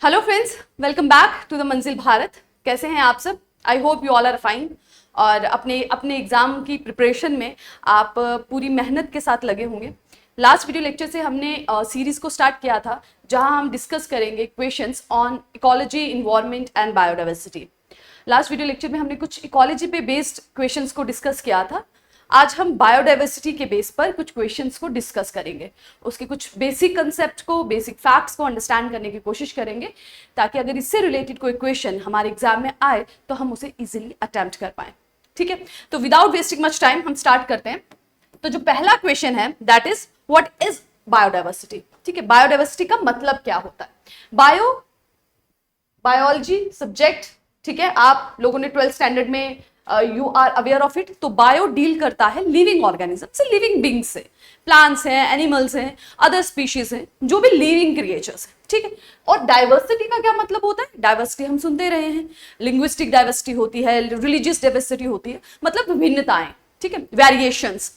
Hello friends, welcome back to the Manzil Bharat. कैसे हैं आप सब? I hope you all are fine. और अपने अपने एग्जाम की प्रिपरेशन में आप पूरी मेहनत के साथ लगे होंगे। लास्ट वीडियो लेक्चर से हमने सीरीज को स्टार्ट किया था जहां हम डिस्कस करेंगे questions on ecology, environment and biodiversity. Last video lecture में हमने कुछ इकोलॉजी पे बेस्ड क्वेश्चंस को डिस्कस किया था। आज हम बायोडाइवर्सिटी के बेस पर कुछ क्वेश्चंस को डिस्कस करेंगे, उसके कुछ बेसिक कंसेप्ट को, बेसिक फैक्ट्स को अंडरस्टैंड करने की कोशिश करेंगे ताकि अगर इससे रिलेटेड कोई क्वेश्चन हमारे एग्जाम में आए तो हम उसे इजीली अटेम्प्ट कर पाए। ठीक है, तो विदाउट वेस्टिंग मच टाइम हम स्टार्ट करते हैं। तो जो पहला क्वेश्चन है that is what is biodiversity. ठीक है, बायोडाइवर्सिटी का मतलब क्या होता है? बायोलॉजी सब्जेक्ट, ठीक है, आप लोगों ने 12th स्टैंडर्ड में you are aware of it. तो बायो डील करता है लिविंग ऑर्गेनिज्म से, लिविंग बींग्स से, प्लांट्स हैं, एनिमल्स हैं, अदर स्पीशीज हैं, जो भी लिविंग क्रिएचर्स हैं। ठीक है, और डाइवर्सिटी का क्या मतलब होता है? डाइवर्सिटी हम सुनते रहे हैं, लिंग्विस्टिक डाइवर्सिटी होती है, रिलीजियस डाइवर्सिटी होती है, मतलब विभिन्नताएं। ठीक है, वेरिएशंस।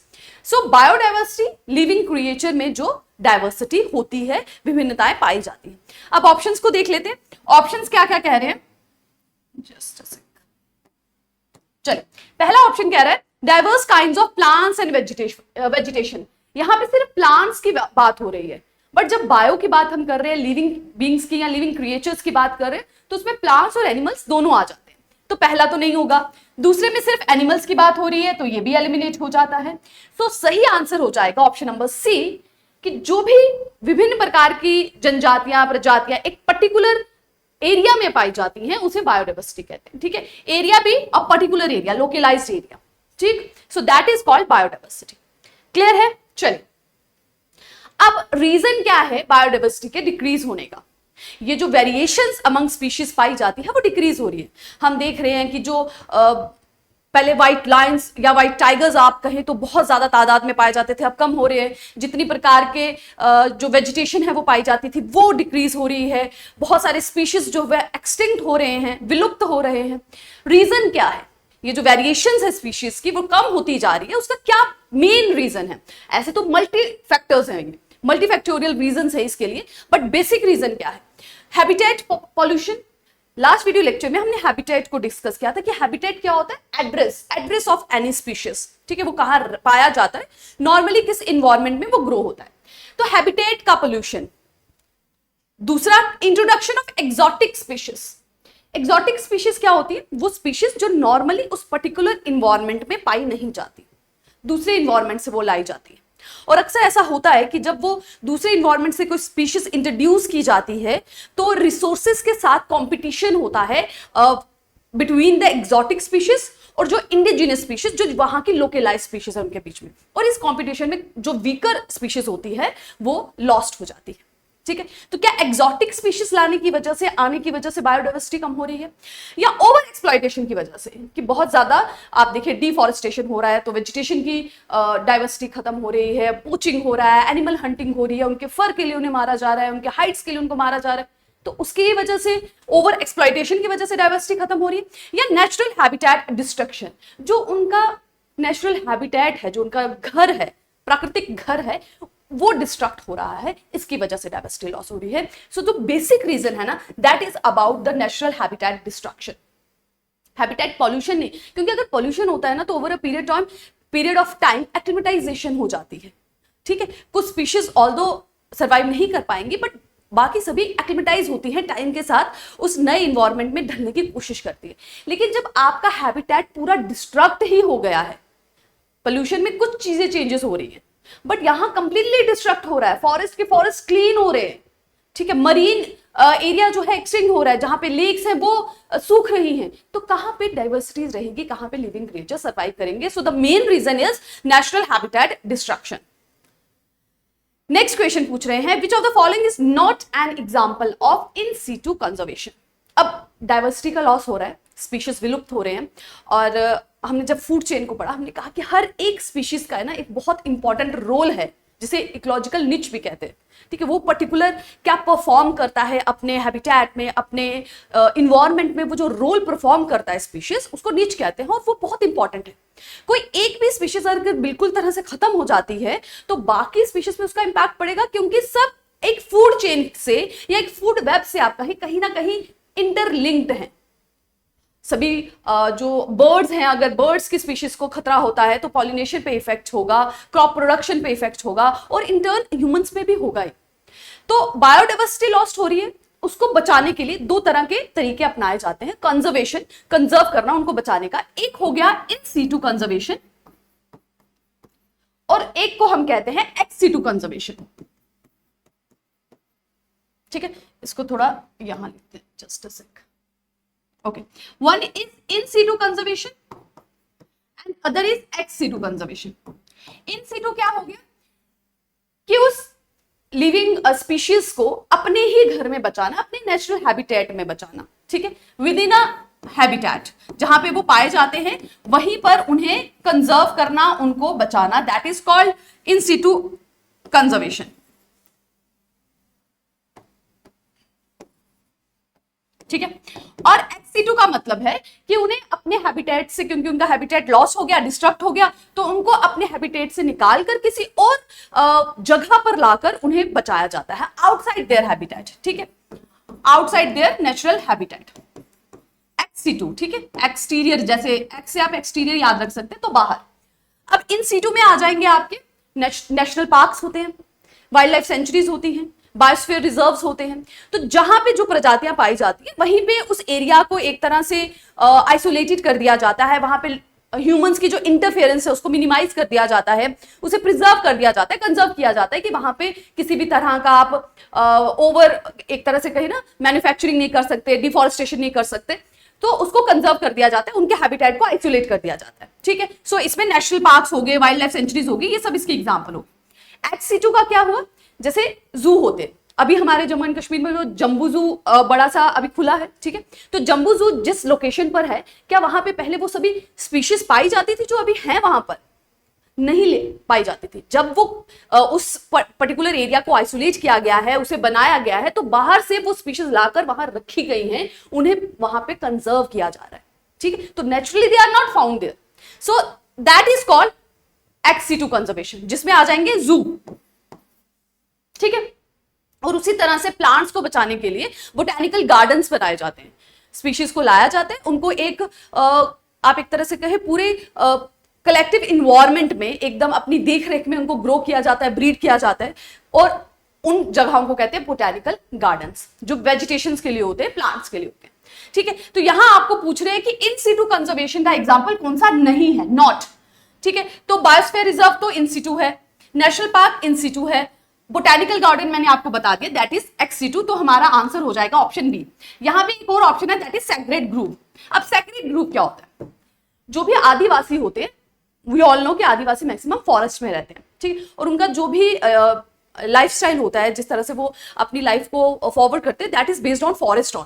सो बायोडाइवर्सिटी लिविंग क्रिएचर में जो डाइवर्सिटी होती है, विभिन्नताएं पाई जाती है। अब ऑप्शंस को देख लेते हैं। ऑप्शंस क्या क्या कह रहे हैं, जस्ट अ सेकंड। चलिए, पहला ऑप्शन कह रहा है diverse kinds of plants and vegetation. यहां पे सिर्फ प्लांट्स की बात हो रही है, बट जब बायो की बात हम कर रहे हैं, लिविंग बींग्स की या लिविंग क्रिएचर्स की बात कर रहे हैं, तो उसमें प्लांट्स और एनिमल्स दोनों आ जाते हैं। तो पहला तो नहीं होगा। दूसरे में सिर्फ एनिमल्स की बात हो रही है, तो ये भी एलिमिनेट हो जाता है। सो सही आंसर हो जाएगा ऑप्शन नंबर सी, कि जो भी विभिन्न प्रकार की जनजातियां, प्रजातियां एक पर्टिकुलर एरिया में पाई जाती हैं, उसे बायोडाइवर्सिटी कहते हैं। ठीक है, एरिया भी a particular area, localized area. ठीक, so that is called biodiversity. Clear है? चलिए, अब रीजन क्या है बायोडाइवर्सिटी के डिक्रीज होने का? ये जो वेरिएशंस अमंग स्पीशीज पाई जाती है वो डिक्रीज हो रही है। हम देख रहे हैं कि जो पहले व्हाइट लायंस या व्हाइट टाइगर्स आप कहें तो बहुत ज्यादा तादाद में पाए जाते थे, अब कम हो रहे हैं। जितनी प्रकार के जो वेजिटेशन है वो पाई जाती थी वो डिक्रीज हो रही है। बहुत सारे स्पीशीज जो है एक्सटिंक्ट हो रहे हैं, विलुप्त हो रहे हैं। रीजन क्या है? ये जो वेरिएशंस है स्पीशीज की वो कम होती जा रही है, उसका क्या मेन रीजन है? ऐसे तो मल्टी फैक्टर्स हैं, मल्टी फैक्टोरियल रीजन है इसके लिए, बट बेसिक रीजन क्या है? Habitat pollution. Last video lecture में हमने हैबिटेट को डिस्कस किया था कि हैबिटेट क्या होता है? Address of any species. ठीक है, वो कहां पाया जाता है, नॉर्मली किस इन्वायरमेंट में वो ग्रो होता है। तो हैबिटेट का पोल्यूशन। दूसरा, introduction of exotic species. Exotic species क्या होती है? वो स्पीशीज जो नॉर्मली उस पर्टिकुलर इन्वायरमेंट में पाई नहीं जाती, दूसरे इन्वायरमेंट से वो लाई जाती है। और अक्सर ऐसा होता है कि जब वो दूसरे इन्वायरमेंट से कोई स्पीशीज इंट्रोड्यूस की जाती है तो रिसोर्सेज के साथ कंपटीशन होता है बिटवीन द एक्सोटिक स्पीशीज और जो इंडिजिनस स्पीशीज, जो वहां की लोकलाइज्ड स्पीशीज है, उनके बीच में। और इस कंपटीशन में जो वीकर स्पीशीज होती है वो लॉस्ट हो जाती है। ठीक है, तो क्या एक्सोटिक स्पीशीज लाने की वजह से, आने की वजह से बायोडाइवर्सिटी कम हो रही है, या ओवर एक्सप्लॉइटेशन की वजह से कि बहुत ज्यादा आप देखिए डिफॉरेस्टेशन हो रहा है तो वेजिटेशन की डाइवर्सिटी खत्म हो रही है, पोचिंग हो रहा है, एनिमल हंटिंग हो रही है, उनके फर के लिए उन्हें मारा जा रहा है, उनके हाइट्स के लिए उनको मारा जा रहा है, तो उसकी वजह से, ओवर एक्सप्लॉइटेशन की वजह से डाइवर्सिटी खत्म हो रही है। या नेचुरल हैबिटेट डिस्ट्रक्शन, जो उनका नेचुरल हैबिटेट है, जो उनका घर है, प्राकृतिक घर है, वो डिस्ट्रक्ट हो रहा है, इसकी वजह से डाइवर्सिटी लॉस हो रही है। सो जो बेसिक रीजन है ना, that is about the natural habitat destruction, habitat pollution नहीं। क्योंकि अगर पॉल्यूशन होता है ना तो over a period of time acclimatisation हो जाती है। ठीक है, कुछ स्पीशीज ऑल्दो सर्वाइव नहीं कर पाएंगी, बट बाकी सभी एक्लिमेटाइज होती हैं, टाइम के साथ उस नए इन्वायरमेंट में ढलने की कोशिश करती है। लेकिन जब आपका हैबिटेट पूरा डिस्ट्रक्ट ही हो गया है, पोल्यूशन में कुछ चीजें चेंजेस हो रही हैं, बट यहां कंप्लीटली डिस्ट्रक्ट हो रहा है, फॉरेस्ट के फॉरेस्ट क्लीन हो रहे हैं। ठीक है, मरीन एरिया जो है एक्सटिंक्ट हो रहा है, जहां पे लेक्स हैं वो सूख रही हैं, तो कहां पे डाइवर्सिटीज रहेगी, कहां पे लिविंग क्रिएचर सर्वाइव करेंगे? So the main reason is natural habitat destruction. Next question पूछ रहे हैं, which of the following is not an example of in situ conservation. अब डाइवर्सिटी का लॉस हो रहा है, स्पीशीज विलुप्त हो रहे हैं, और हमने जब फूड चेन को पढ़ा हमने कहा कि हर एक स्पीशीज का है ना एक बहुत इंपॉर्टेंट रोल है, जिसे इकोलॉजिकल निच भी कहते हैं। ठीक है, वो पर्टिकुलर क्या परफॉर्म करता है अपने हैबिटेट में, अपने इन्वायरमेंट में, वो जो रोल परफॉर्म करता है स्पीशीज, उसको निच कहते हैं, और वो बहुत इंपॉर्टेंट है। कोई एक भी स्पीशीज अगर बिल्कुल तरह से खत्म हो जाती है तो बाकी स्पीशीज पे उसका इंपैक्ट पड़ेगा, क्योंकि सब एक फूड चेन से या एक फूड वेब से आप कहीं ना कहीं इंटरलिंक्ड हैं। सभी जो बर्ड्स हैं, अगर बर्ड्स की स्पीशीज को खतरा होता है तो पॉलिनेशन पे इफेक्ट होगा, क्रॉप प्रोडक्शन पे इफेक्ट होगा और इंटर्न ह्यूमंस पे भी होगा ही। तो बायोडाइवर्सिटी लॉस्ट हो रही है, उसको बचाने के लिए दो तरह के तरीके अपनाए जाते हैं। कंजर्वेशन, कंजर्व करना, उनको बचाने का। एक हो गया इन सीटू कंजर्वेशन और एक को हम कहते हैं एक्स सीटू कंजर्वेशन। ठीक है, इसको थोड़ा यहां लिखते हैं, just a sec. Okay, one is in situ conservation and other is ex situ conservation. In situ क्या हो गया कि उस लिविंग स्पीशीज को अपने ही घर में बचाना, अपने नेचुरल हैबिटेट में बचाना। ठीक है, विद इन अ हैबिटेट, जहां पे वो पाए जाते हैं वहीं पर उन्हें कंजर्व करना, उनको बचाना, that is called in Situ conservation. ठीक है, और एक्स सीटू का मतलब है कि उन्हें अपने हैबिटेट से, क्योंकि उनका हैबिटेट लॉस हो गया, डिस्ट्रक्ट हो गया, तो उनको अपने हैबिटेट से निकाल कर किसी और जगह पर लाकर उन्हें बचाया जाता है, आउटसाइड देयर हैबिटेट। ठीक है, outside their natural habitat, ex situ. ठीक है, एक्सटीरियर, जैसे एक्स से आप एक्सटीरियर याद रख सकते हैं, तो बाहर। अब इन सीटू में आ जाएंगे आपके नेशनल पार्क्स होते हैं, वाइल्ड लाइफ सेंचुरीज होती हैं, बायोस्फीयर रिजर्व्स होते हैं। तो जहां पे जो प्रजातियां पाई जाती है वहीं पे उस एरिया को एक तरह से आइसोलेटेड कर दिया जाता है, वहां पे ह्यूमंस की जो इंटरफेरेंस है उसको मिनिमाइज कर दिया जाता है, उसे प्रिजर्व कर दिया जाता है, कंजर्व किया जाता है कि वहां पे किसी भी तरह का आप ओवर एक तरह से कहीं ना मैन्युफैक्चरिंग नहीं कर सकते, डिफॉरेस्टेशन नहीं कर सकते, तो उसको कंजर्व कर दिया जाता है, उनके हैबिटेट को आइसोलेट कर दिया जाता है। ठीक है, सो इसमें नेशनल पार्क्स हो गए, वाइल्ड लाइफ सेंचुरीज हो गई, ये सब इसकी एग्जाम्पल हो। एक्स सीटू का क्या हुआ, जैसे जू होते, अभी हमारे जम्मू एंड कश्मीर में जो जम्बू जू बड़ा सा अभी खुला है। ठीक है, तो जम्बू जू जिस लोकेशन पर है, क्या वहां पे पहले वो सभी स्पीशीज पाई जाती थी जो अभी हैं वहां पर? नहीं ले पाई जाती थी। जब वो उस पर्टिकुलर एरिया को आइसोलेट किया गया है, उसे बनाया गया है, तो बाहर से वो स्पीशीज लाकर वहां रखी गई हैं, उन्हें वहां पे कंजर्व किया जा रहा है। ठीक है, तो naturally they are not found there, so that is called ex situ conservation, जिसमें आ जाएंगे जू। ठीक है, और उसी तरह से प्लांट्स को बचाने के लिए बोटेनिकल गार्डन्स बनाए जाते हैं, स्पीशीज को लाया जाता है, उनको एक आप एक तरह से कहे पूरे कलेक्टिव इन्वायरमेंट में एकदम अपनी देख रेख में उनको ग्रो किया जाता है, ब्रीड किया जाता है, और उन जगहों को कहते हैं बोटेनिकल गार्डन्स, जो वेजिटेशन के लिए होते हैं, प्लांट्स के लिए होते हैं। ठीक है, तो यहां आपको पूछ रहे हैं कि इन सीटू कंजर्वेशन का एग्जाम्पल कौन सा नहीं है, नॉट। ठीक है, तो बायोस्फीयर रिजर्व तो इन सीटू है, नेशनल पार्क इन सीटू है, बोटेनिकल गार्डन मैंने आपको बता दिया, दैट इज एक्स सीटू, तो हमारा आंसर हो जाएगा ऑप्शन बी। यहां पे एक और ऑप्शन है, दैट इज सेक्रेड ग्रूव। अब सेक्रेड ग्रूव क्या होता है? जो भी आदिवासी होते हैं, वी ऑल नो कि आदिवासी मैक्सिमम फॉरेस्ट में रहते हैं। ठीक है, और उनका जो भी लाइफस्टाइल होता है, जिस तरह से वो अपनी लाइफ को फॉरवर्ड करते हैं, that is based on forest on.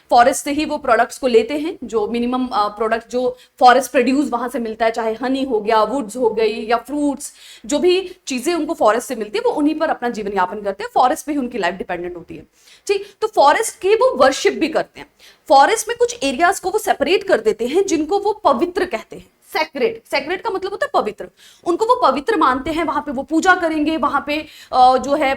Forest से ही वो प्रोडक्ट्स को लेते हैं, जो मिनिमम प्रोडक्ट जो फॉरेस्ट प्रोड्यूस वहां से मिलता है, चाहे हनी हो गया, वुड्स हो गई, या फ्रूट्स, जो भी चीजें उनको फॉरेस्ट से मिलती है, वो उन्हीं पर अपना जीवन यापन करते हैं, फॉरेस्ट पे ही उनकी लाइफ डिपेंडेंट होती है। ठीक, तो फॉरेस्ट की वो वर्शिप भी करते हैं। फॉरेस्ट में कुछ एरियाज को वो सेपरेट कर देते हैं, जिनको वो पवित्र कहते हैं, सेक्रेड। सेक्रेड का मतलब होता है पवित्र, उनको वो पवित्र मानते हैं, वहां पे वो पूजा करेंगे, वहां पे जो है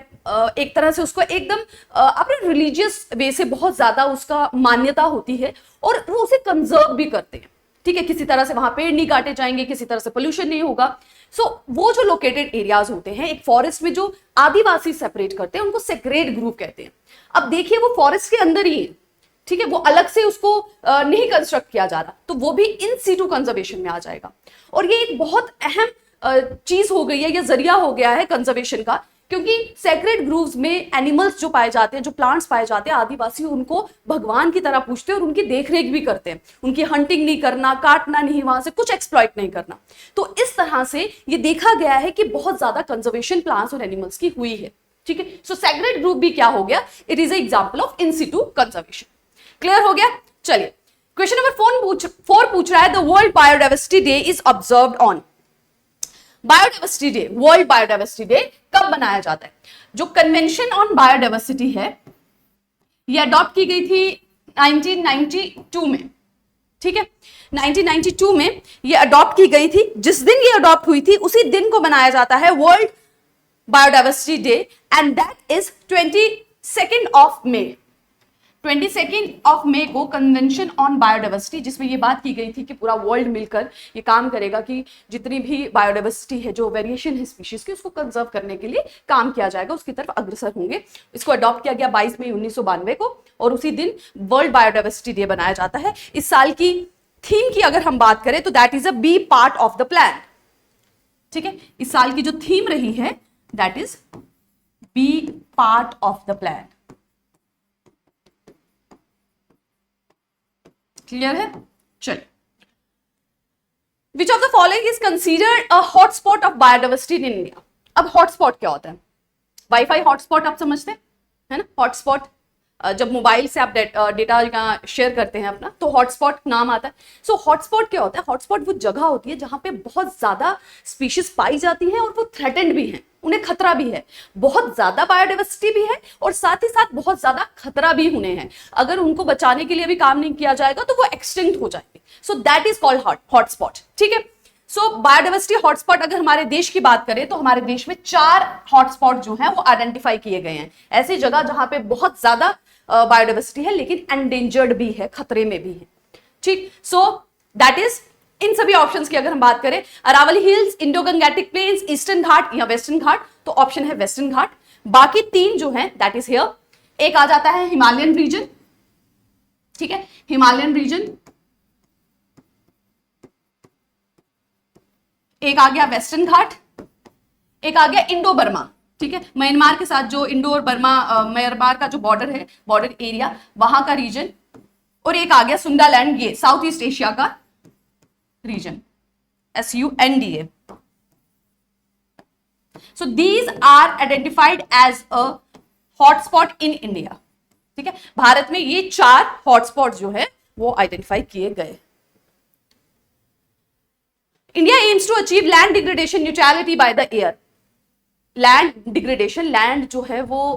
एक तरह से उसको एकदम अपने रिलीजियस वे से बहुत ज्यादा उसका मान्यता होती है, और वो उसे कंजर्व भी करते हैं। ठीक है, किसी तरह से वहां पेड़ नहीं काटे जाएंगे, किसी तरह से पोल्यूशन नहीं होगा। सो वो जो लोकेटेड एरियाज होते हैं एक फॉरेस्ट में, जो आदिवासी सेपरेट करते हैं, उनको सेक्रेड ग्रुप कहते हैं। अब देखिए, वो फॉरेस्ट के अंदर ही है, ठीक है, वो अलग से उसको नहीं कंस्ट्रक्ट किया जा रहा, तो वो भी इन सीटू कंजर्वेशन में आ जाएगा। और ये एक बहुत अहम चीज हो गई है, या जरिया हो गया है कंजर्वेशन का, क्योंकि सेक्रेड ग्रूव्स में एनिमल्स जो पाए जाते हैं, जो प्लांट्स पाए जाते हैं, आदिवासी उनको भगवान की तरह पूजते हैं और उनकी देखरेख भी करते हैं। उनकी हंटिंग नहीं करना, काटना नहीं, वहां से कुछ एक्सप्लॉइट नहीं करना। तो इस तरह से ये देखा गया है कि बहुत ज्यादा कंजर्वेशन प्लांट्स और एनिमल्स की हुई है। ठीक है, सो सेक्रेड ग्रुप भी क्या हो गया, it is example of in situ conservation. Clear हो गया? चलिए, क्वेश्चन नंबर 4 पूछ रहा है, the world biodiversity day is observed on. Biodiversity day, world biodiversity day कब मनाया जाता है? जो कन्वेंशन ऑन बायोडाइवर्सिटी है, ये अडॉप्ट की गई थी 1992 में। ठीक है, 1992 में ये अडॉप्ट की गई थी। जिस दिन ये अडॉप्ट हुई थी, उसी दिन को मनाया जाता है world biodiversity day and that is 22 of May. 22 of May को कन्वेंशन ऑन बायोडाइवर्सिटी, जिसमें ये बात की गई थी कि पूरा वर्ल्ड मिलकर ये काम करेगा कि जितनी भी बायोडाइवर्सिटी है, जो वेरिएशन है स्पीशीज की, उसको कंजर्व करने के लिए काम किया जाएगा, उसकी तरफ अग्रसर होंगे। इसको अडॉप्ट किया गया 22 मई 1992 को और उसी दिन वर्ल्ड बायोडाइवर्सिटी डे बनाया जाता है। इस साल की थीम की अगर हम बात करें तो that is a B part of the plan. ठीक है, इस साल की जो थीम रही है that is B part of the plan. Clear है? चलिए, which of the following is considered a hotspot of biodiversity in India. अब हॉटस्पॉट क्या होता है? वाईफाई हॉटस्पॉट आप समझते हैं, है ना? हॉटस्पॉट जब मोबाइल से आप डेटा शेयर करते हैं अपना, तो हॉटस्पॉट नाम आता है। सो हॉटस्पॉट क्या होता है? हॉटस्पॉट वो जगह होती है जहां पे बहुत ज्यादा स्पीशीज पाई जाती हैं और वो थ्रेटेंड भी हैं, उन्हें खतरा भी है, बहुत ज्यादा बायोडाइवर्सिटी भी है और साथ ही साथ बहुत ज्यादा खतरा भी उन्हें है। अगर उनको बचाने के लिए भी काम नहीं किया जाएगा तो वो एक्सटिंक्ट हो जाएंगे। सो दैट इज कॉल्ड हॉटस्पॉट। ठीक है, सो बायोडाइवर्सिटी हॉटस्पॉट अगर हमारे देश की बात करें तो हमारे देश में 4 हॉटस्पॉट जो हैं वो आइडेंटिफाई किए गए हैं। ऐसी जगह जहां पे बहुत ज्यादा बायोडाइवर्सिटी है लेकिन एंडेंजर्ड भी है, खतरे में भी है। ठीक, सो दैट इज इन सभी ऑप्शंस की अगर हम बात करें, Aravalli hills, Indo Gangetic plains, eastern Ghat या वेस्टर्न घाट, तो ऑप्शन है वेस्टर्न घाट। बाकी 3 जो है दैट इज हियर। एक आ जाता है हिमालयन रीजन, ठीक है, हिमालयन रीजन। एक आ गया वेस्टर्न घाट, एक आ गया इंडो बर्मा। ठीक है, म्यांमार के साथ जो इंडो और बर्मा म्यांमार का जो बॉर्डर है, बॉर्डर एरिया, वहां का रीजन। और एक आ गया सुंडालैंड, ये साउथ ईस्ट एशिया का reason, SUNDA। So these are identified as a hotspot in India। ठीक है, भारत में ये 4 हॉटस्पॉट जो है वो आइडेंटिफाई किए गए। India aims to achieve land degradation neutrality by the year. Land degradation, land जो है वो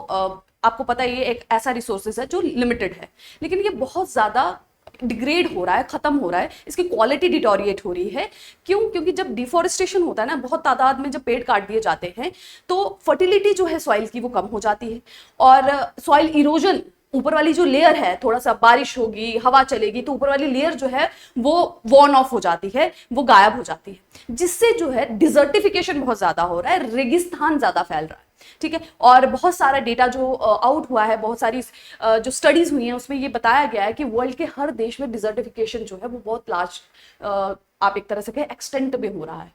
आपको पता है ये एक ऐसा रिसोर्सेज है जो लिमिटेड है, लेकिन ये बहुत ज्यादा डिग्रेड हो रहा है, खत्म हो रहा है, इसकी क्वालिटी डिटोरिएट हो रही है। क्यों? क्योंकि जब डिफोरेस्टेशन होता है ना, बहुत तादाद में जब पेड़ काट दिए जाते हैं तो फर्टिलिटी जो है सॉइल की वो कम हो जाती है और सॉइल इरोजन, ऊपर वाली जो लेयर है, थोड़ा सा बारिश होगी, हवा चलेगी तो ऊपर वाली लेयर जो है वो वॉर्न ऑफ हो जाती है, वो गायब हो जाती है, जिससे जो है डिजर्टिफिकेशन बहुत ज्यादा हो रहा है, रेगिस्तान ज्यादा फैल रहा है। ठीक है, और बहुत सारा डेटा जो आउट हुआ है, बहुत सारी जो स्टडीज हुई हैं उसमें ये बताया गया है कि वर्ल्ड के हर देश में डिजर्टिफिकेशन जो है वो बहुत लार्ज, आप एक तरह से कहें, एक्सटेंट में हो रहा है।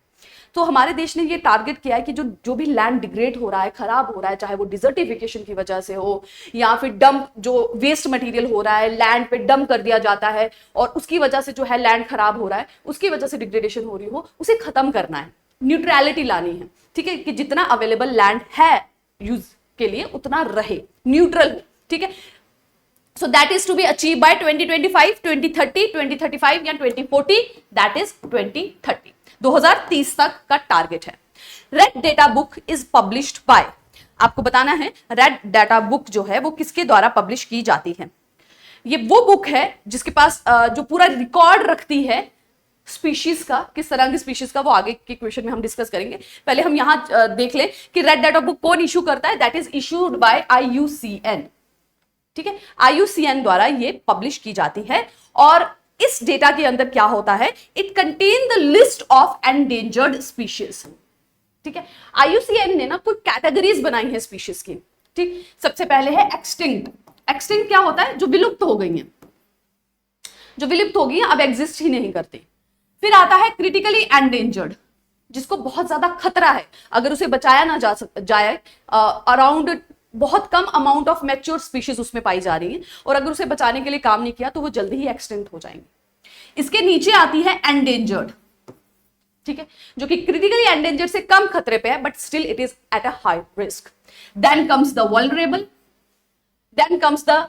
तो हमारे देश ने ये टारगेट किया है कि जो भी लैंड डिग्रेड हो रहा है, खराब हो रहा है, चाहे वो डिजर्टिफिकेशन की वजह से हो या फिर डंप, जो वेस्ट मटेरियल हो रहा है लैंड पे डंप कर दिया जाता है और उसकी वजह से जो है लैंड खराब हो रहा है, उसकी वजह से डिग्रेडेशन हो रही हो, उसे खत्म करना है, न्यूट्रलिटी लानी है। ठीक है, कि जितना अवेलेबल लैंड है यूज के लिए उतना रहे, न्यूट्रल हो। ठीक है, so that is to be achieve by 2025, 2030, 2035 या 2040, दैट इज 2030, 2030 तक का टारगेट है। Red data book is published by, आपको बताना है रेड डेटा बुक जो है वो किसके द्वारा पब्लिश की जाती है। ये वो बुक है जिसके पास जो पूरा रिकॉर्ड रखती है स्पीशीज का, किस तरह की स्पीशीज का, वो आगे के क्वेश्चन में हम डिस्कस करेंगे। पहले हम यहां देख लें कि रेड डेटा बुक कौन इशू करता है। That is issued by IUCN। ठीक है, IUCN द्वारा ये पब्लिश की जाती है और इस डेटा के अंदर क्या होता है, it contain the list of endangered species. ठीक है, IUCN ने ना कुछ कैटेगरीज बनाई है स्पीशीज की। ठीक, सबसे पहले है एक्सटिंक्ट। एक्सटिंक्ट क्या होता है? जो विलुप्त हो गई हैं, जो विलुप्त हो गई हैं, अब एग्जिस्ट ही नहीं करती। फिर आता है क्रिटिकली एंडेंजर्ड, जिसको बहुत ज्यादा खतरा है, अगर उसे बचाया ना जाए, अराउंड बहुत कम अमाउंट ऑफ मैच्योर स्पीशीज उसमें पाई जा रही है और अगर उसे बचाने के लिए काम नहीं किया तो वो जल्दी ही एक्सटिंक्ट हो जाएंगे। इसके नीचे आती है एंडेंजर्ड, ठीक है, जो कि क्रिटिकली एंडेंजर्ड से कम खतरे पे है but still it is at a high risk. Then comes the vulnerable, then comes the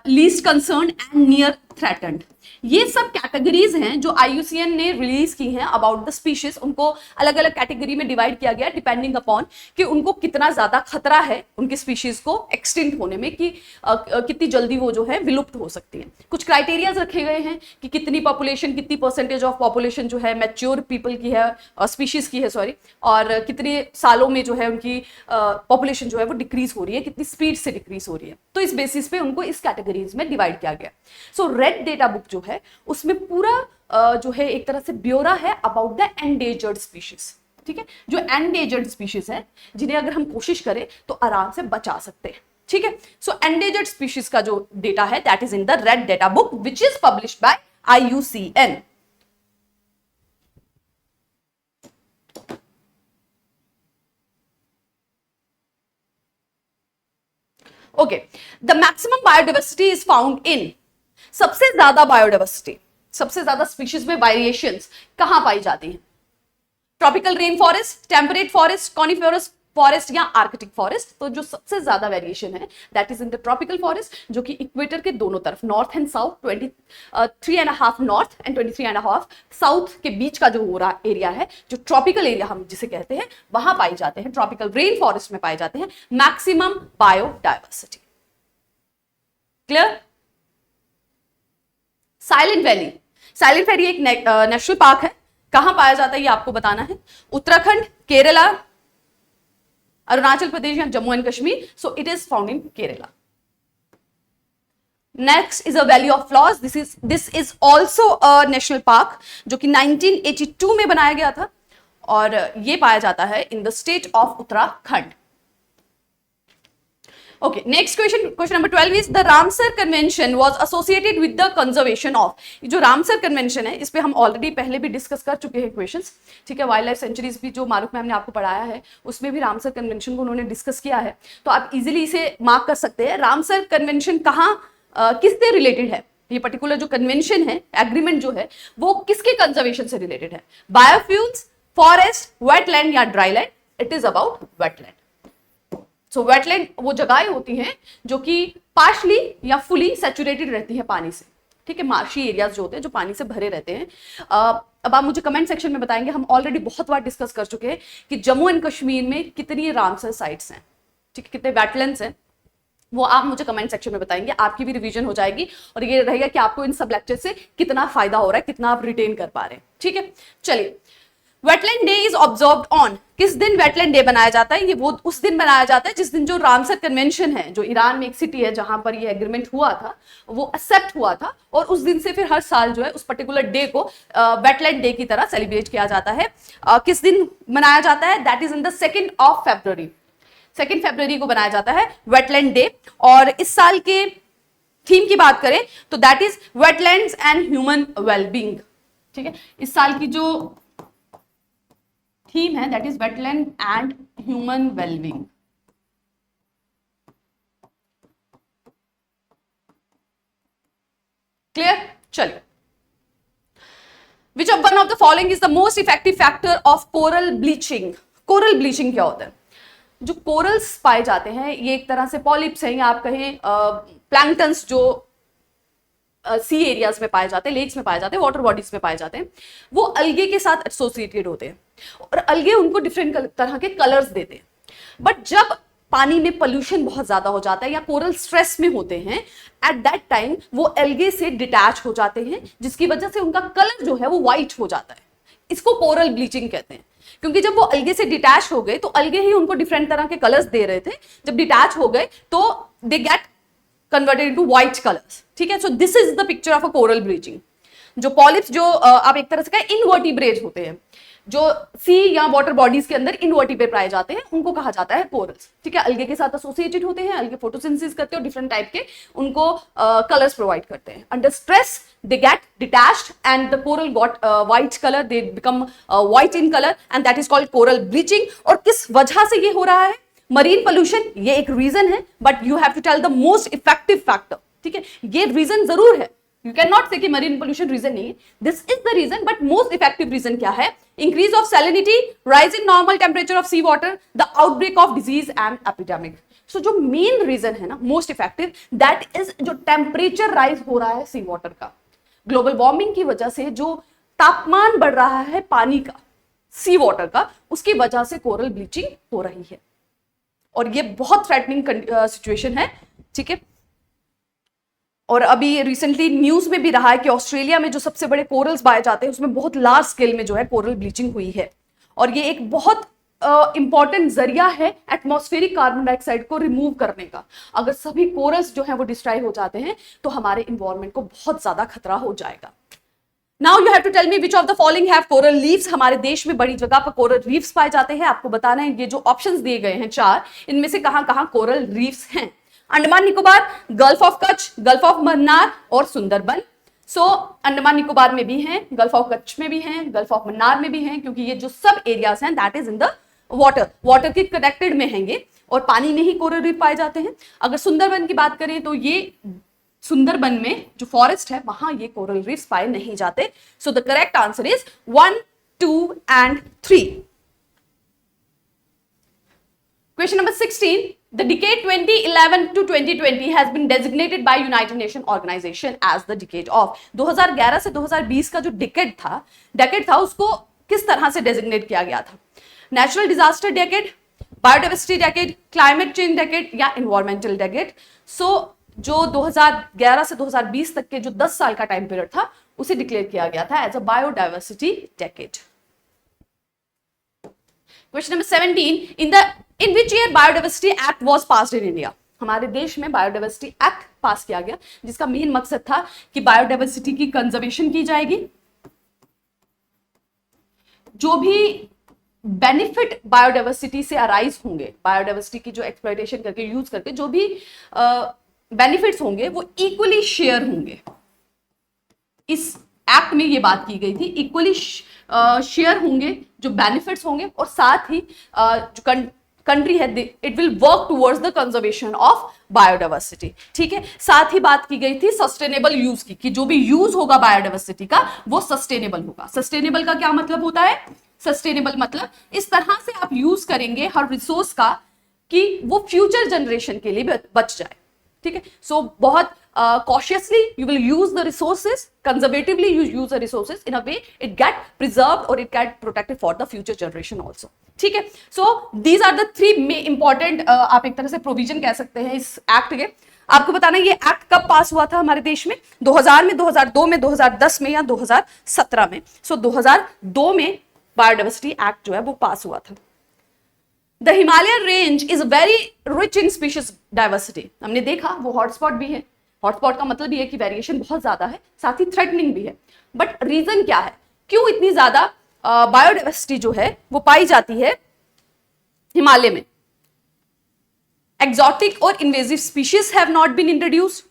least concern and near threatened. ये सब कैटेगरीज हैं जो IUCN ने रिलीज की हैं अबाउट द स्पीशीज। उनको अलग अलग कैटेगरी में डिवाइड किया गया डिपेंडिंग अपॉन कि उनको कितना ज्यादा खतरा है उनकी स्पीशीज को एक्सटिंक्ट होने में, कि कितनी जल्दी वो जो है विलुप्त हो सकती है। कुछ क्राइटेरियाज रखे गए हैं कि कितनी पॉपुलेशन, कितनी परसेंटेज ऑफ पॉपुलेशन जो है मैच्योर पीपल की है, स्पीशीज की है सॉरी, और कितने सालों में जो है उनकी पॉपुलेशन जो है वो डिक्रीज हो रही है, कितनी स्पीड से डिक्रीज हो रही है। तो इस बेसिस पे उनको इस कैटेगरीज में डिवाइड किया गया। सो रेड डेटा बुक जो है उसमें पूरा जो है एक तरह से ब्यौरा है अबाउट द एंडेंजर्ड स्पीशीज। ठीक है, जो एंडेंजर्ड स्पीशीज है जिन्हें अगर हम कोशिश करें तो आराम से बचा सकते हैं। ठीक है, सो एंडेंजर्ड स्पीशीज का जो डेटा है that is in the red data book which is published by IUCN। Okay, the maximum biodiversity is found in, सबसे ज्यादा बायोडाइवर्सिटी, सबसे ज्यादा स्पीशीज में वेरिएशंस कहां पाई जाती हैं? Tropical rain forest, temperate forest, coniferous forest या आर्कटिक फॉरेस्ट। तो जो सबसे ज्यादा वेरिएशन है that is in the tropical forest, जो कि इक्वेटर के दोनों तरफ north and south, 23.5 north and 23.5 south के बीच का जो हो रहा एरिया है, जो ट्रॉपिकल एरिया हम जिसे कहते हैं, वहां पाई जाते हैं, ट्रॉपिकल रेन फॉरेस्ट में पाए जाते हैं maximum biodiversity. Clear? Silent valley, silent valley एक नेशनल पार्क है। कहां पाया जाता है ये आपको बताना है। उत्तराखंड, केरला, अरुणाचल प्रदेश या Jammu and Kashmir. So it is found in Kerala. Next is a valley of flowers. This is also a national park जो कि 1982 में बनाया गया था और ये पाया जाता है in the state of Uttarakhand. Okay, next question number 12 is the Ramsar Convention was associated with the conservation of। जो रामसर कन्वेंशन है इस पे हम ऑलरेडी पहले भी डिस्कस कर चुके हैं क्वेश्चंस। ठीक है, वाइल्ड लाइफ सेंचुरीज भी जो मारूफ मैम ने आपको पढ़ाया है उसमें भी रामसर कन्वेंशन को उन्होंने डिस्कस किया है, तो आप इजीली इसे मार्क कर सकते हैं। रामसर कन्वेंशन कहाँ किससे रिलेटेड है? ये पर्टिकुलर जो कन्वेंशन है, एग्रीमेंट जो है, वो किसके कंजर्वेशन से रिलेटेड है? बायोफ्यूल्स, फॉरेस्ट, वेटलैंड या dryland? It is about wetland. So wetland वो जगहें होती हैं जो कि पार्शली या फुली सैचुरेटेड रहती हैं पानी से। ठीक है, मार्शी एरियाज जो होते हैं जो पानी से भरे रहते हैं। अब आप मुझे कमेंट सेक्शन में बताएंगे, हम ऑलरेडी बहुत बार डिस्कस कर चुके हैं कि जम्मू एंड कश्मीर में कितनी रामसर साइट्स हैं, ठीक है, कितने वेटलैंड्स हैं, वो आप मुझे कमेंट सेक्शन में बताएंगे। आपकी भी रिवीजन हो जाएगी और ये रहेगा कि आपको इन सब लेक्चर से कितना फायदा हो रहा है, कितना आप रिटेन कर पा रहे हैं। ठीक है, चलिए, wetland day is observed on, किस दिन वेटलैंड डे बनाया जाता है? ये वो उस दिन बनाया जाता है जिस दिन जो रामसर कन्वेंशन है, जो ईरान में एक सिटी है जहां पर ये एग्रीमेंट हुआ था, वो एक्सेप्ट हुआ था और उस दिन से फिर हर साल जो है उस पर्टिकुलर डे को वेटलैंड डे की तरह सेलिब्रेट किया जाता है। किस दिन मनाया जाता है? दैट इज इन द 2 फरवरी। 2 फरवरी को बनाया जाता है वेटलैंड डे। और इस साल के थीम की बात करें तो that is wetlands and human wellbeing. ठीक है, इस साल की जो थीम है that is wetland and human wellbeing. Clear? चलिए, which of one of the following is the most effective factor of coral bleaching? Coral bleaching क्या होता है? जो कोरल्स पाए जाते हैं ये एक तरह से पॉलिप्स हैं या आप कहें प्लैंक्टन्स जो सी एरियाज में पाए जाते हैं, लेक्स में पाए जाते हैं, वाटर बॉडीज में पाए जाते हैं, वो अलगे के साथ एसोसिएटेड होते हैं और अलगे उनको डिफरेंट तरह के कलर्स देते हैं। बट जब पानी में पोल्यूशन बहुत ज्यादा हो जाता है या कोरल स्ट्रेस में होते हैं, एट दैट टाइम वो अलगे से डिटैच हो जाते हैं, जिसकी वजह से उनका कलर जो है वो व्हाइट हो जाता है। इसको कोरल ब्लीचिंग कहते हैं, क्योंकि जब वो अलगे से डिटैच हो गए तो अलगे ही उनको डिफरेंट तरह के कलर्स दे रहे थे, जब डिटैच हो गए तो they get converted into white colours. ठीक है, so this is the picture of a coral bleaching. जो पॉलिप्स जो आप एक तरह से कहें इनवर्टिब्रेट होते हैं, जो सी या वाटर बॉडीज के अंदर इनवर्टिब्रेट पाए जाते हैं, उनको कहा जाता है कोरल्स। ठीक है, अलगे के साथ एसोसिएटेड होते हैं, अलगे फोटोसिंथेसिस करते हैं और डिफरेंट टाइप के उनको कलर्स प्रोवाइड करते हैं। Under stress they get detached and the coral got white color, they become white in color and that is called coral bleaching। और किस वजह से ये हो रहा है? मरीन पोल्यूशन ये एक रीजन है, but you have to tell the most effective factor. ठीक है, ये रीजन जरूर है, यू कैन नॉट से कि मरीन पोल्यूशन रीजन नहीं है, this is the reason, but most effective reason क्या है? Increase of salinity, rise in normal temperature of sea water, the outbreak of disease and epidemic. So जो main reason है ना most effective, that is जो temperature rise हो रहा है sea water का, ग्लोबल वार्मिंग की वजह से जो तापमान बढ़ रहा है पानी का, सी वाटर का, उसकी वजह से कोरल ब्लीचिंग हो रही है और ये बहुत थ्रेटनिंग सिचुएशन है, ठीक है। और अभी रिसेंटली न्यूज में भी रहा है कि ऑस्ट्रेलिया में जो सबसे बड़े कोरल्स पाए जाते हैं उसमें बहुत लार्ज स्केल में जो है कोरल ब्लीचिंग हुई है और ये एक बहुत इंपॉर्टेंट जरिया है एटमॉस्फेरिक कार्बन डाइऑक्साइड को रिमूव करने का। अगर सभी कोरल्स जो है वो डिस्ट्रॉय हो जाते हैं तो हमारे इन्वायरमेंट को बहुत ज्यादा खतरा हो जाएगा। Now you have to tell me which of the following have coral reefs. हमारे देश में बड़ी जगह पर कोरल रीफ्स पाए जाते हैं। आपको बताना है ये जो ऑप्शंस दिए गए हैं 4, इनमें से कहां कहां कोरल रीफ्स हैं। Andaman Nicobar, gulf of Kutch, gulf of Mannar और सुंदरबन। सो अंडमान निकोबार में भी हैं, गल्फ ऑफ कच्छ में भी हैं, गल्फ ऑफ मन्नार में भी हैं, क्योंकि ये जो सब एरियाज हैं that is in the water के कनेक्टेड में हैं ये, और पानी में ही कोरल रीफ पाए जाते हैं। अगर सुंदरबन की बात करें तो ये सुंदरबन में जो फॉरेस्ट है वहां ये कोरल रीफ्स पाए नहीं जाते। So the correct answer is 1, 2 and 3. Question number 16. The decade 2011 to 2020 has been designated by United Nations Organization as the decade of. 2011 से 2020 का जो डेकेड था उसको किस तरह से डेजिग्नेट किया गया था? Natural disaster decade, biodiversity decade, climate change decade या इन्वायरमेंटल डेकेड? सो जो 2011 से 2020 तक के जो 10 साल का टाइम पीरियड था उसे डिक्लेयर किया गया था as a biodiversity decade. Question number 17. In which year Biodiversity Act was passed in India? हमारे देश में बायोडाइवर्सिटी एक्ट पास किया गया जिसका मेन मकसद था कि बायोडाइवर्सिटी की कंजर्वेशन की जाएगी। जो भी बेनिफिट बायोडाइवर्सिटी से अराइज होंगे, बायोडाइवर्सिटी की जो एक्सप्लॉयटेशन करके यूज करके जो भी बेनिफिट्स होंगे वो इक्वली शेयर होंगे। इस एक्ट में ये बात की गई थी, इक्वली शेयर होंगे जो बेनिफिट्स होंगे, और साथ ही जो कंट्री है it will work towards the conservation of biodiversity. ठीक है, साथ ही बात की गई थी सस्टेनेबल यूज की, कि जो भी यूज होगा बायोडाइवर्सिटी का वो सस्टेनेबल होगा। सस्टेनेबल का क्या मतलब होता है? सस्टेनेबल मतलब इस तरह से आप यूज करेंगे हर रिसोर्स का कि वो फ्यूचर जनरेशन के लिए बच जाए। ठीक है, सो बहुत cautiously you will use the resources, conservatively you use the resources in a way it get preserved or it get protected for the future generation also. ठीक है, so these are the 3 important आप एक तरह से provision कह सकते हैं इस एक्ट के। आपको बताना ये एक्ट कब पास हुआ था हमारे देश में? 2000 में, 2002 में, 2010 में या 2017 में? सो 2002 में बायोडाइवर्सिटी एक्ट जो है वो पास हुआ था। The Himalayan range is very rich in species diversity. हमने देखा वो हॉटस्पॉट भी है। हॉटस्पॉट का मतलब ये है कि वेरिएशन बहुत ज्यादा है, साथ ही थ्रेटनिंग भी है। बट रीजन क्या है, क्यों इतनी ज्यादा बायोडाइवर्सिटी जो है वो पाई जाती है हिमालय में? एक्सोटिक और invasive species have not been introduced,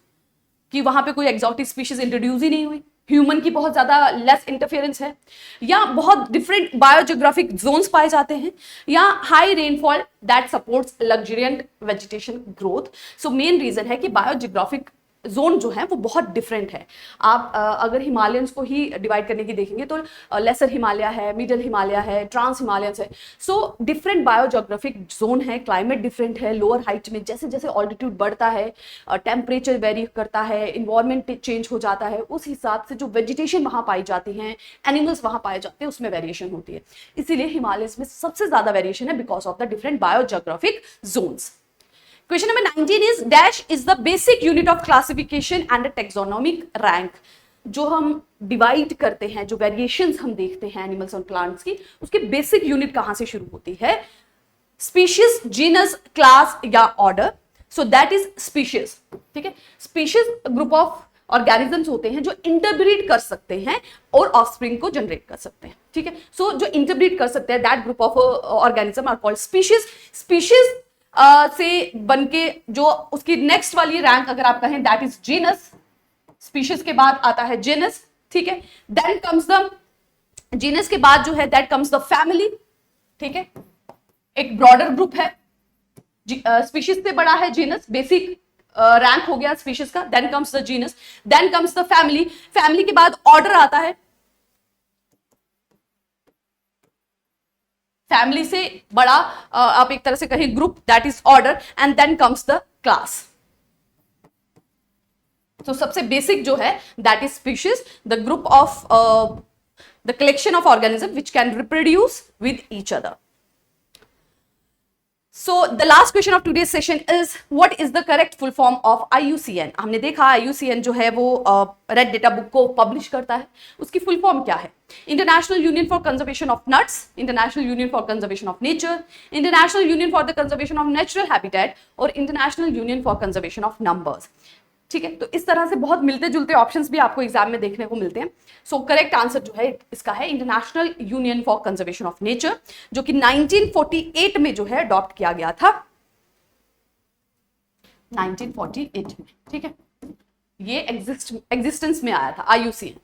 कि वहां पे कोई एक्सोटिक स्पीशीज इंट्रोड्यूस ही नहीं हुई। ह्यूमन की बहुत ज्यादा लेस इंटरफेरेंस है, या बहुत डिफरेंट बायोजियोग्राफिक जोन्स पाए जाते हैं, या high rainfall that supports luxuriant vegetation growth. So main reason है कि बायोजियोग्राफिक जोन जो है वो बहुत डिफरेंट है। आप अगर हिमालयंस को ही डिवाइड करने की देखेंगे तो लेसर हिमालय है, मिडल हिमालय है, ट्रांस हिमालयंस है। सो डिफरेंट बायोजियोग्राफिक जोन है, क्लाइमेट डिफरेंट है। लोअर हाइट में जैसे जैसे ऑल्टीट्यूड बढ़ता है, टेम्परेचर वेरी करता है, इन्वायरमेंट चेंज हो जाता है, उस हिसाब से जो वेजिटेशन वहां पाई जाती हैं, एनिमल्स वहां पाए जाते हैं, उसमें वेरिएशन होती है। इसीलिए हिमालयंस में सबसे ज्यादा वेरिएशन है because of the different biogeographic zones. Question number 19 is dash is the basic unit of classification and a taxonomic rank. जो हम डिवाइड करते हैं, जो वेरिएशंस हम देखते हैं एनिमल्स और प्लांट्स की, उसकी बेसिक यूनिट कहां से शुरू होती है? स्पीशीज, जीनस, क्लास या order? So that is species. ठीक है, स्पीशीज ग्रुप ऑफ ऑर्गेनिजम्स होते हैं जो इंटरब्रीड कर सकते हैं और ऑफस्प्रिंग को जनरेट कर सकते हैं। ठीक है, सो जो इंटरब्रीड कर सकते हैं that group of organism are called species. Species से बनके जो उसकी नेक्स्ट वाली रैंक अगर आप कहें दैट इज जीनस। स्पीशीज के बाद आता है जीनस। ठीक है, देन कम्स द जीनस के बाद जो है दैट कम्स द फैमिली। ठीक है, एक ब्रॉडर ग्रुप है। स्पीशीज से बड़ा है जीनस, बेसिक रैंक हो गया स्पीशीज का। Then comes the genus, then comes the family. Family के बाद ऑर्डर आता है। फैमिली से बड़ा आप एक तरह से कहें group, that is order, and then comes the class. तो सबसे बेसिक जो है that is species, the group of the collection of organism which can reproduce with each other. So the last question of today's session is what is the correct full form of IUCN? हमने देखा IUCN जो है वो red data book को publish करता है, उसकी full form क्या है? International union for conservation of nuts, international union for conservation of nature, international union for the conservation of natural habitat और international union for conservation of numbers. ठीक है, तो इस तरह से बहुत मिलते जुलते ऑप्शंस भी आपको एग्जाम में देखने को मिलते हैं। सो करेक्ट आंसर जो है इसका है international union for conservation of nature, जो कि 1948 में जो है अडॉप्ट किया गया था, 1948 में। ठीक है, ये एग्जिस्टेंस में आया था IUCN।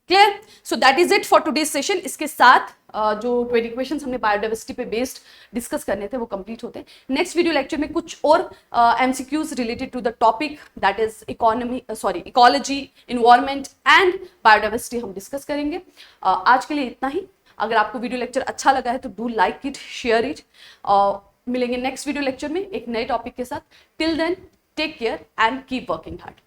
Clear? So that is it for today's session. इसके साथ जो 20 क्वेश्चंस हमने बायोडाइवर्सिटी पे बेस्ड डिस्कस करने थे वो कंप्लीट होते हैं। नेक्स्ट वीडियो लेक्चर में कुछ और MCQs related to the topic that is ecology, environment and biodiversity हम डिस्कस करेंगे। आज के लिए इतना ही। अगर आपको वीडियो लेक्चर अच्छा लगा है तो do like it, share it. मिलेंगे नेक्स्ट वीडियो लेक्चर में एक नए टॉपिक के साथ। Till then take care and keep working hard.